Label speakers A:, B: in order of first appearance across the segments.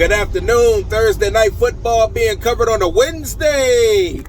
A: Good afternoon. Thursday night football being covered on a Wednesday.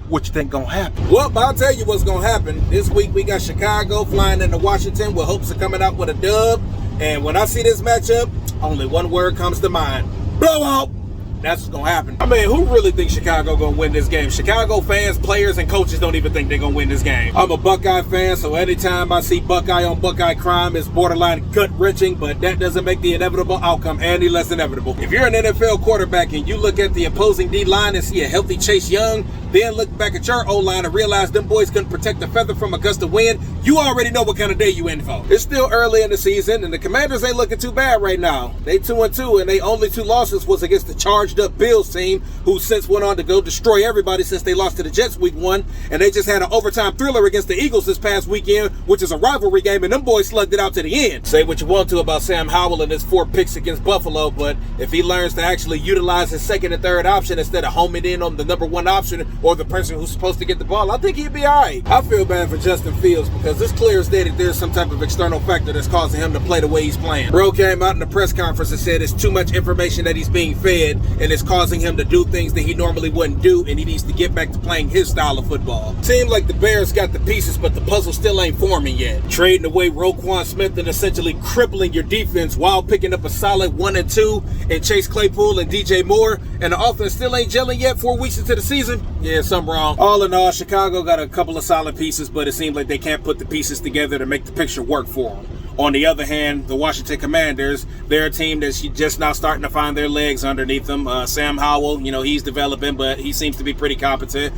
A: What you think gonna happen? Well, I'll tell you what's gonna happen. This week we got Chicago flying into Washington with hopes of coming out with a dub. And when I see this matchup, only one word comes to mind: blowout. That's what's gonna happen. I mean, who really thinks Chicago gonna win this game? Chicago fans, players, and coaches don't even think they're gonna win this game. I'm a Buckeye fan, so anytime I see Buckeye on Buckeye crime, it's borderline gut-wrenching, but that doesn't make the inevitable outcome any less inevitable. If you're an NFL quarterback and you look at the opposing D-line and see a healthy Chase Young, then look back at your O-line and realize them boys couldn't protect the feather from a gust of wind, you already know what kind of day you in for. It's still early in the season, and the Commanders ain't looking too bad right now. They 2-2, and they only 2 losses was against the charged up Bills team, who since went on to go destroy everybody since they lost to the Jets week 1, and they just had an overtime thriller against the Eagles this past weekend, which is a rivalry game, and them boys slugged it out to the end. Say what you want to about Sam Howell and his 4 picks against Buffalo, but if he learns to actually utilize his second and third option instead of homing in on the number 1 option or the person who's supposed to get the ball, I think he'd be all right. I feel bad for Justin Fields because it's clear as day that there's some type of external factor that's causing him to play the way he's playing. Bro came out in the press conference and said it's too much information that he's being fed, and it's causing him to do things that he normally wouldn't do, and he needs to get back to playing his style of football. Seems like the Bears got the pieces, but the puzzle still ain't forming yet. Trading away Roquan Smith and essentially crippling your defense while picking up a solid 1 and 2 in Chase Claypool and DJ Moore, and the offense still ain't gelling yet 4 weeks into the season? Yeah, something wrong. All in all, Chicago got a couple of solid pieces, but it seems like they can't put the pieces together to make the picture work for them. On the other hand, the Washington Commanders, they're a team that's just now starting to find their legs underneath them. Sam Howell, he's developing, but he seems to be pretty competent.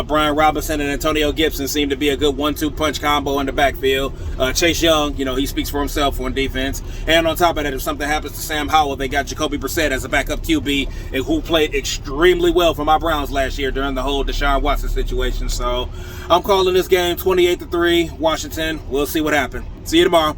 A: Brian Robinson and Antonio Gibson seem to be a good 1-2 punch combo in the backfield. Chase Young, he speaks for himself on defense. And on top of that, if something happens to Sam Howell, they got Jacoby Brissett as a backup QB, and who played extremely well for my Browns last year during the whole Deshaun Watson situation. So I'm calling this game 28-3, Washington. We'll see what happens. See you tomorrow.